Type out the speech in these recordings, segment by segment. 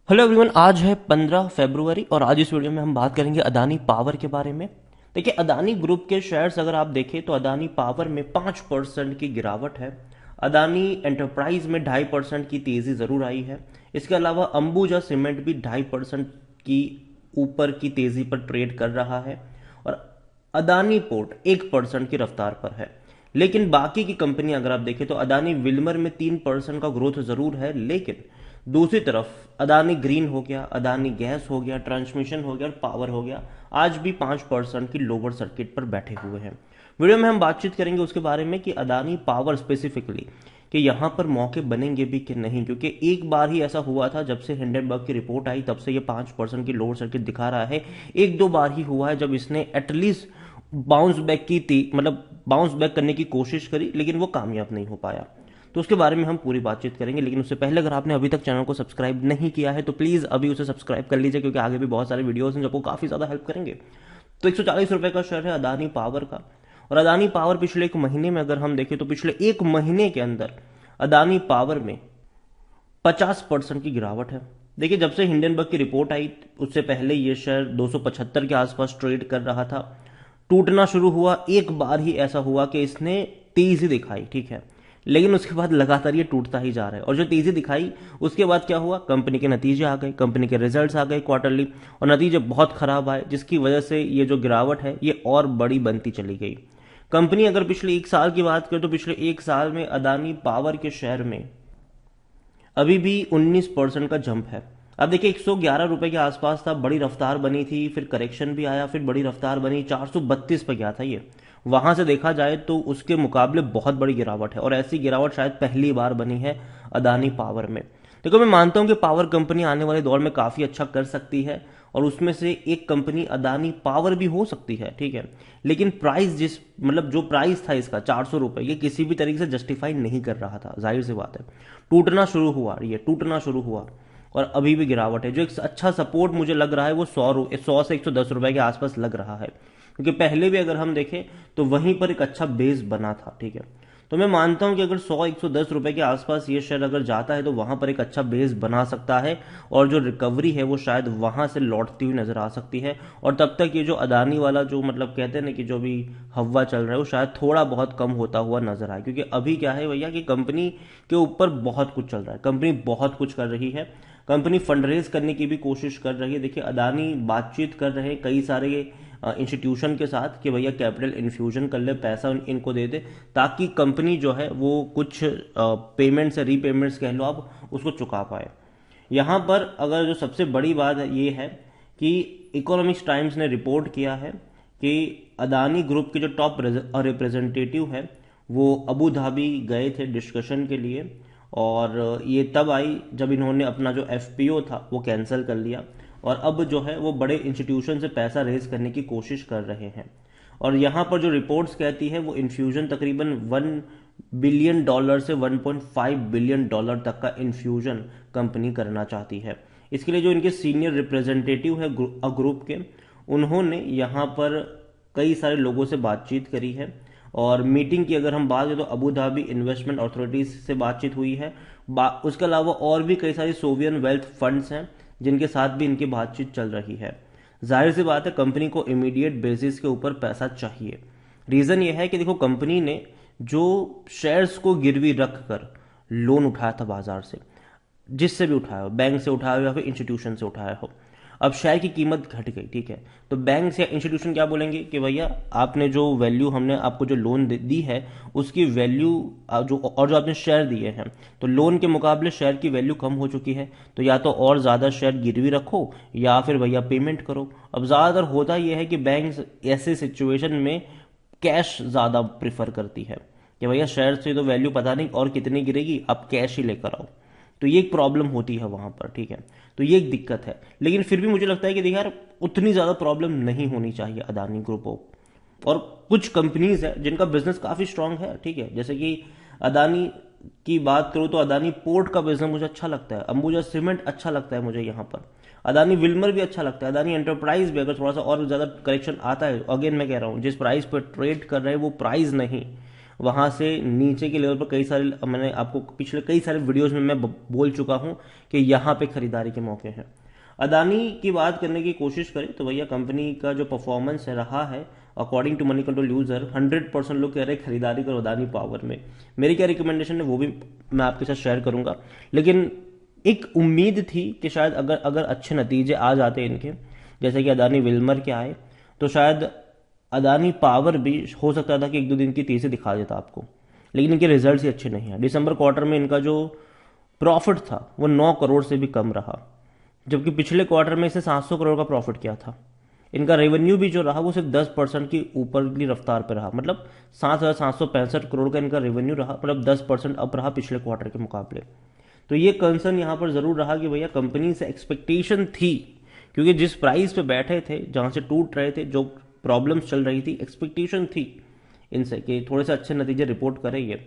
Hello everyone, आज है 15 फरवरी और आज इस वीडियो में हम बात करेंगे अदानी पावर के बारे में। देखिए, अदानी ग्रुप के शेयर्स अगर आप देखें तो अदानी पावर में 5% की गिरावट है। अदानी एंटरप्राइज में 2.5% की तेजी जरूर आई है। इसके अलावा अंबुजा सीमेंट भी 2.5% की ऊपर की तेजी पर ट्रेड कर रहा है और अदानी पोर्ट 1% की रफ्तार पर है। लेकिन बाकी की कंपनी अगर आप देखें तो अदानी विल्मर में 3% का ग्रोथ जरूर है, लेकिन दूसरी तरफ अदानी ग्रीन हो गया, अदानी गैस हो गया, ट्रांसमिशन हो गया और पावर हो गया, आज भी 5% की लोअर सर्किट पर बैठे हुए हैं। वीडियो में हम बातचीत करेंगे उसके बारे में कि अदानी पावर स्पेसिफिकली कि यहां पर मौके बनेंगे भी कि नहीं, क्योंकि एक बार ही ऐसा हुआ था जब से हिंडनबर्ग की रिपोर्ट आई तब से ये 5% की लोअर सर्किट दिखा रहा है। एक दो बार ही हुआ है जब इसने एटलीस्ट बाउंस बैक की थी, मतलब बाउंस बैक करने की कोशिश करी, लेकिन वो कामयाब नहीं हो पाया। तो उसके बारे में हम पूरी बातचीत करेंगे, लेकिन उससे पहले अगर आपने अभी तक चैनल को सब्सक्राइब नहीं किया है तो प्लीज़ अभी उसे सब्सक्राइब कर लीजिए, क्योंकि आगे भी बहुत सारे वीडियोस हैं जो आपको काफ़ी ज़्यादा हेल्प करेंगे। तो 140 रुपये का शेयर है अदानी पावर का। और अदानी पावर पिछले एक महीने में अगर हम देखें तो पिछले एक महीने के अंदर अदानी पावर में 50% की गिरावट है। देखिए, जब से हिंडनबर्ग की रिपोर्ट आई उससे पहले ये शेयर 275 के आसपास ट्रेड कर रहा था। टूटना शुरू हुआ, एक बार ही ऐसा हुआ कि इसने तेजी दिखाई, ठीक है, लेकिन उसके बाद लगातार ये टूटता ही जा रहा है। और जो तेजी दिखाई उसके बाद क्या हुआ, कंपनी के नतीजे आ गए, कंपनी के रिजल्ट्स आ गए क्वार्टरली, और नतीजे बहुत खराब आए, जिसकी वजह से ये जो गिरावट है ये और बड़ी बनती चली गई। कंपनी अगर पिछले एक साल की बात करें तो पिछले एक साल में अदानी पावर के शेयर में अभी भी 19% का जंप है। अब देखिए, 111 रुपए के आसपास था, बड़ी रफ्तार बनी थी, फिर करेक्शन भी आया, फिर बड़ी रफ्तार बनी, 432 पे गया था ये। वहां से देखा जाए तो उसके मुकाबले बहुत बड़ी गिरावट है, और ऐसी गिरावट शायद पहली बार बनी है अदानी पावर में। देखो, मैं मानता हूं कि पावर कंपनी आने वाले दौर में काफी अच्छा कर सकती है, और उसमें से एक कंपनी अदानी पावर भी हो सकती है, ठीक है। लेकिन प्राइस मतलब जो प्राइस था इसका 400 रुपए, ये किसी भी तरीके से जस्टिफाई नहीं कर रहा था, जाहिर सी बात है। टूटना शुरू हुआ, ये टूटना शुरू हुआ, और अभी भी गिरावट है। जो एक अच्छा सपोर्ट मुझे लग रहा है वो 100 से 110 रुपए के आसपास लग रहा है, क्योंकि पहले भी अगर हम देखें तो वहीं पर एक अच्छा बेस बना था, ठीक है। तो मैं मानता हूं कि अगर 100-110 रुपए के आसपास ये शेयर अगर जाता है तो वहां पर एक अच्छा बेस बना सकता है, और जो रिकवरी है वो शायद वहां से लौटती हुई नजर आ सकती है। और तब तक ये जो अदानी वाला जो मतलब कहते हैं ना कि जो भी हवा चल रहा है वो शायद थोड़ा बहुत कम होता हुआ नजर आए, क्योंकि अभी क्या है भैया कि कंपनी के ऊपर बहुत कुछ चल रहा है, कंपनी बहुत कुछ कर रही है, कंपनी फंडरेज करने की भी कोशिश कर रही है। देखिए, अदानी बातचीत कर रहे हैं कई सारे इंस्टीट्यूशन के साथ कि भैया कैपिटल इन्फ्यूजन कर ले, पैसा इनको दे दे, ताकि कंपनी जो है वो कुछ पेमेंट्स या रीपेमेंट्स कह लो आप, उसको चुका पाए। यहाँ पर अगर जो सबसे बड़ी बात है ये है कि इकोनॉमिक्स टाइम्स ने रिपोर्ट किया है कि अदानी ग्रुप के जो टॉप रिप्रेजेंटेटिव है वो अबू धाबी गए थे डिस्कशन के लिए, और ये तब आई जब इन्होंने अपना जो एफपीओ था वो कैंसिल कर लिया, और अब जो है वो बड़े इंस्टीट्यूशन से पैसा रेज करने की कोशिश कर रहे हैं। और यहाँ पर जो रिपोर्ट्स कहती है वो इन्फ्यूजन तकरीबन $1 बिलियन से $1.5 बिलियन तक का इन्फ्यूजन कंपनी करना चाहती है। इसके लिए जो इनके सीनियर रिप्रेजेंटेटिव है ग्रुप के, उन्होंने यहाँ पर कई सारे लोगों से बातचीत करी है, और मीटिंग की अगर हम बात करें तो अबू धाबी इन्वेस्टमेंट अथॉरिटीज से बातचीत हुई है। उसके अलावा और भी कई सारी सोवियन वेल्थ फंड्स हैं जिनके साथ भी इनकी बातचीत चल रही है। जाहिर सी बात है कंपनी को इमीडिएट बेसिस के ऊपर पैसा चाहिए। रीजन ये है कि देखो, कंपनी ने जो शेयर्स को गिरवी रख कर लोन उठाया था बाजार से, जिससे भी उठाया हो, बैंक से उठाया हो या फिर इंस्टीट्यूशन से उठाया हो, अब शेयर की कीमत घट गई, ठीक है। तो बैंक या इंस्टीट्यूशन क्या बोलेंगे कि भैया आपने जो वैल्यू, हमने आपको जो लोन दी है उसकी वैल्यू जो, और जो आपने शेयर दिए हैं, तो लोन के मुकाबले शेयर की वैल्यू कम हो चुकी है, तो या तो और ज़्यादा शेयर गिरवी रखो या फिर भैया पेमेंट करो। अब ज़्यादातर होता यह है कि बैंक ऐसे सिचुएशन में कैश ज़्यादा प्रिफर करती है कि भैया शेयर से तो वैल्यू पता नहीं और कितनी गिरेगी, आप कैश ही लेकर आओ। तो ये एक प्रॉब्लम होती है वहां पर, ठीक है। तो ये एक दिक्कत है, लेकिन फिर भी मुझे लगता है कि देखिए यार, उतनी ज्यादा प्रॉब्लम नहीं होनी चाहिए अदानी ग्रुप को। और कुछ कंपनीज है जिनका बिजनेस काफी स्ट्रांग है, ठीक है, जैसे कि अदानी की बात करूं तो अदानी पोर्ट का बिजनेस मुझे अच्छा लगता है, अंबुजा सीमेंट अच्छा लगता है मुझे यहाँ पर, अदानी विल्मर भी अच्छा लगता है, अदानी एंटरप्राइज भी अगर थोड़ा सा और ज्यादा करेक्शन आता है, अगेन मैं कह रहा हूँ जिस प्राइस पर ट्रेड कर रहे हैं वो प्राइस नहीं, वहाँ से नीचे के लेवल पर कई सारे, मैंने आपको पिछले कई सारे वीडियोज़ में मैं बोल चुका हूँ कि यहाँ पे खरीदारी के मौके हैं। अदानी की बात करने की कोशिश करें तो भैया कंपनी का जो परफॉर्मेंस है रहा है, according to Moneycontrol user 100% लोग कह रहे हैं खरीदारी करो अदानी पावर में। मेरी क्या रिकमेंडेशन है वो भी मैं आपके साथ शेयर करूंगा, लेकिन एक उम्मीद थी कि शायद अगर अगर अच्छे नतीजे आ जाते इनके, जैसे कि अदानी विल्मर के आए, तो शायद अदानी पावर भी हो सकता था कि एक दो दिन की तेजी दिखा देता आपको। लेकिन इनके रिजल्ट ही अच्छे नहीं है। दिसंबर क्वार्टर में इनका जो प्रॉफिट था वो 9 करोड़ से भी कम रहा, जबकि पिछले क्वार्टर में इसे 700 करोड़ का प्रॉफिट किया था। इनका रेवेन्यू भी जो रहा वो सिर्फ 10% की ऊपरली रफ्तार पर रहा, मतलब 7,765 करोड़ का इनका रेवेन्यू रहा, मतलब 10% अप रहा पिछले क्वार्टर के मुकाबले। तो ये कंसर्न यहाँ पर जरूर रहा कि भैया कंपनी से एक्सपेक्टेशन थी, क्योंकि जिस प्राइस पे बैठे थे जहां से टूट रहे थे, जो प्रॉब्लम्स चल रही थी, एक्सपेक्टेशन थी इनसे कि थोड़े से अच्छे नतीजे रिपोर्ट करेंगे।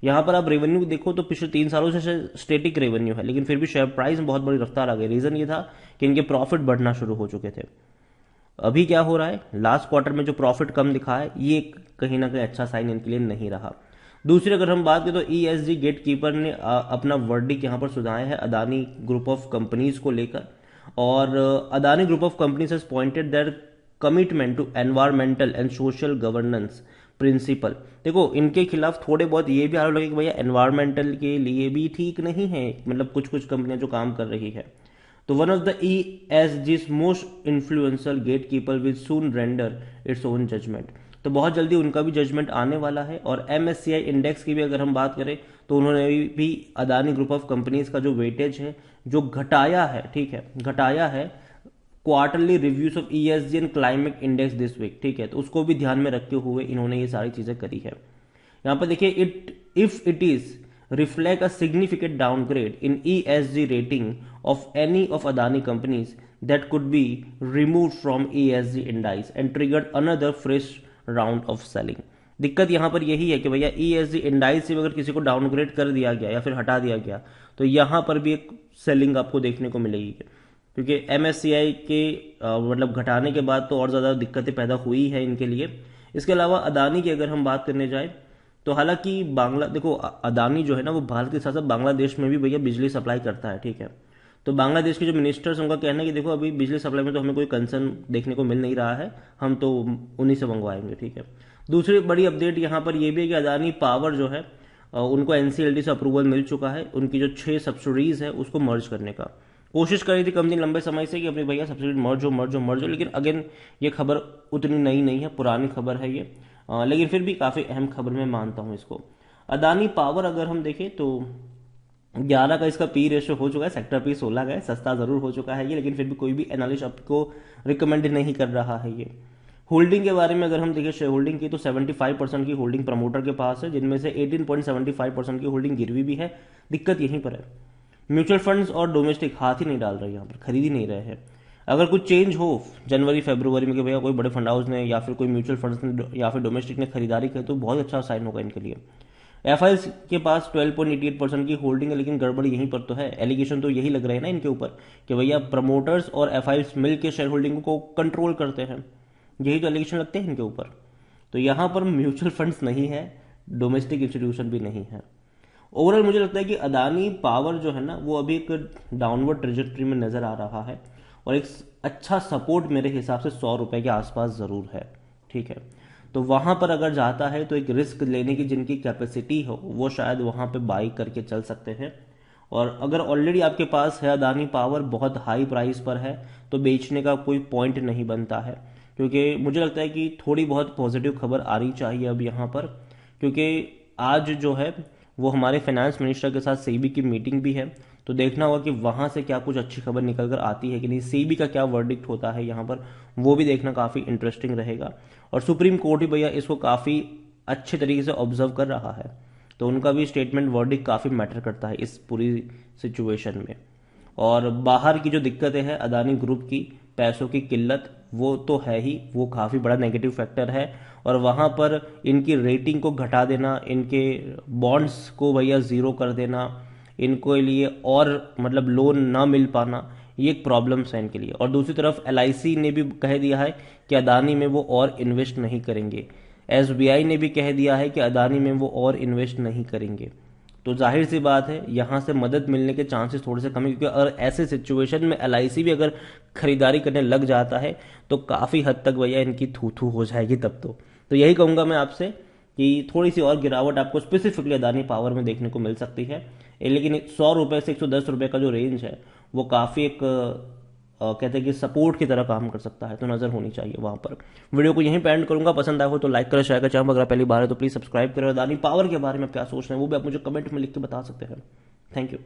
यहाँ पर आप रेवेन्यू देखो तो पिछले 3 सालों से स्टेटिक रेवेन्यू है, लेकिन फिर भी शेयर प्राइस में बहुत बड़ी रफ्तार आ गई। रीजन ये था कि इनके प्रॉफिट बढ़ना शुरू हो चुके थे। अभी क्या हो रहा है, लास्ट क्वार्टर में जो प्रॉफिट कम दिखा है, ये कहीं ना कहीं अच्छा साइन इनके लिए नहीं रहा। दूसरी अगर हम बात करें तो ईएसजी गेट कीपर ने अपना वर्डिक यहाँ पर सुनाया है अदानी ग्रुप ऑफ कंपनीज को लेकर, और Adani group of companies has pointed their commitment to environmental and social governance principle. देखो इनके खिलाफ थोड़े बहुत ये भी आरोप लगे कि भैया एनवायरमेंटल के लिए भी ठीक नहीं है, मतलब कुछ कुछ कंपनियां जो काम कर रही है। तो one of the ESG's most influential gatekeeper will soon render its own judgement. तो बहुत जल्दी उनका भी जजमेंट आने वाला है। और MSCI इंडेक्स की भी अगर हम बात करें तो उन्होंने भी अदानी ग्रुप ऑफ कंपनीज का जो वेटेज है जो घटाया है, ठीक है, घटाया है quarterly reviews of ESG and climate index this week, ठीक है, तो उसको भी ध्यान में रखते हुए इन्होंने ये सारी चीजें करी है। यहाँ पर देखिए, if it is reflect a significant downgrade in ESG rating of any of Adani companies that could be removed from ESG index and triggered another fresh round of selling। दिक्कत यहां पर यही है कि भैया ESG इंडाइस से अगर किसी को डाउनग्रेड कर दिया गया या फिर हटा दिया गया तो यहां पर भी एक सेलिंग आपको देखने को मिलेगी, क्योंकि MSCI के मतलब घटाने के बाद तो और ज़्यादा दिक्कतें पैदा हुई है इनके लिए। इसके अलावा अदानी की अगर हम बात करने जाए तो हालांकि देखो अदानी जो है ना वो भारत के साथ साथ बांग्लादेश में भी भैया बिजली सप्लाई करता है, ठीक है। तो बांग्लादेश के जो मिनिस्टर्स उनका कहना है कि देखो अभी बिजली सप्लाई में तो हमें कोई कंसर्न देखने को मिल नहीं रहा है, हम तो उन्हीं से मंगवाएंगे, ठीक है। दूसरी बड़ी अपडेट यहाँ पर यह भी है कि अदानी पावर जो है उनको NCLT से अप्रूवल मिल चुका है उनकी जो 6 सब्सिडीज है उसको मर्ज करने का। कोशिश करी थी कंपनी लंबे समय से कि अपने भैया सब्सिडी मर्ज हो, लेकिन अगेन ये खबर उतनी नई नहीं है, पुरानी खबर है ये, लेकिन फिर भी काफ़ी अहम खबर मैं मानता हूं इसको। अदानी पावर अगर हम देखें तो 11 का इसका पी रेशो हो चुका है, सेक्टर पी 16 का है, सस्ता जरूर हो चुका है ये, लेकिन फिर भी कोई भी एनालिस्ट आपको रिकमेंड नहीं कर रहा है ये। होल्डिंग के बारे में अगर हम देखें शेयर होल्डिंग की तो 75% की होल्डिंग प्रमोटर के पास है, जिनमें से 18.75% की होल्डिंग गिरवी भी है। दिक्कत यहीं पर है, म्यूचुअल फंड्स और डोमेस्टिक हाथ ही नहीं डाल रहे, यहाँ पर खरीद ही नहीं रहे हैं। अगर कुछ चेंज हो जनवरी फरवरी में कि भैया कोई बड़े फंड हाउस ने या फिर कोई म्यूचुअल फंड्स ने या फिर डोमेस्टिक ने खरीदारी की तो बहुत अच्छा साइन होगा इनके लिए। FIs के पास 12.88% की होल्डिंग है, लेकिन गड़बड़ यहीं पर तो है, एलिगेशन तो यही लग रहे हैं ना इनके ऊपर कि भैया प्रमोटर्स और FIs मिल के शेयर होल्डिंग को कंट्रोल करते हैं, यही तो एलिगेशन लगते हैं इनके ऊपर। तो यहाँ पर म्यूचुअल फंड्स नहीं है, डोमेस्टिक इंस्टीट्यूशन भी नहीं है। ओवरऑल मुझे लगता है कि अदानी पावर जो है ना वो अभी एक डाउनवर्ड ट्रेजेक्ट्री में नजर आ रहा है, और एक अच्छा सपोर्ट मेरे हिसाब से 100 रुपए के आसपास जरूर है, ठीक है। तो वहां पर अगर जाता है तो एक रिस्क लेने की जिनकी कैपेसिटी हो वो शायद वहां पे बाई करके चल सकते हैं। और अगर ऑलरेडी आपके पास है अदानी पावर बहुत हाई प्राइस पर है तो बेचने का कोई पॉइंट नहीं बनता है, क्योंकि मुझे लगता है कि थोड़ी बहुत पॉजिटिव खबर आ रही चाहिए अब यहाँ पर, क्योंकि आज जो है वो हमारे फाइनेंस मिनिस्टर के साथ सेबी की मीटिंग भी है, तो देखना होगा कि वहां से क्या कुछ अच्छी खबर निकल कर आती है कि नहीं, सेबी का क्या वर्डिक्ट होता है यहाँ पर, वो भी देखना काफी इंटरेस्टिंग रहेगा। और सुप्रीम कोर्ट ही भैया इसको काफी अच्छे तरीके से ऑब्जर्व कर रहा है, तो उनका भी स्टेटमेंट वर्डिक्ट काफी मैटर करता है इस पूरी सिचुएशन में। और बाहर की जो दिक्कतें हैं अदानी ग्रुप की, पैसों की किल्लत, वो तो है ही, वो काफी बड़ा नेगेटिव फैक्टर है। और वहां पर इनकी रेटिंग को घटा देना, इनके बॉन्ड्स को भैया जीरो कर देना, इनको लिए और मतलब लोन ना मिल पाना, ये एक प्रॉब्लम्स है इनके लिए। और दूसरी तरफ LIC ने भी कह दिया है कि अदानी में वो और इन्वेस्ट नहीं करेंगे। एसबीआई ने भी कह दिया है कि अदानी में वो और इन्वेस्ट नहीं करेंगे। तो जाहिर सी बात है यहाँ से मदद मिलने के चांसेस थोड़े से कम है, क्योंकि अगर ऐसे सिचुएशन में एलआईसी भी अगर खरीदारी करने लग जाता है तो काफ़ी हद तक भैया इनकी थू थू हो जाएगी तब तो यही कहूँगा मैं आपसे कि थोड़ी सी और गिरावट आपको स्पेसिफिकली अदानी पावर में देखने को मिल सकती है। लेकिन 100 रुपये से 110 रुपये का जो रेंज है वो काफ़ी एक कहते हैं कि सपोर्ट की तरह काम कर सकता है, तो नज़र होनी चाहिए वहाँ पर। वीडियो को यहीं पे एंड करूंगा। पसंद आया हो तो लाइक करें, शेयर करें। चैनल अगर पहली बार है तो प्लीज़ सब्सक्राइब करें। अदानी पावर के बारे में क्या सोच रहे हैं वो भी आप मुझे कमेंट में लिख के बता सकते हैं। Thank you.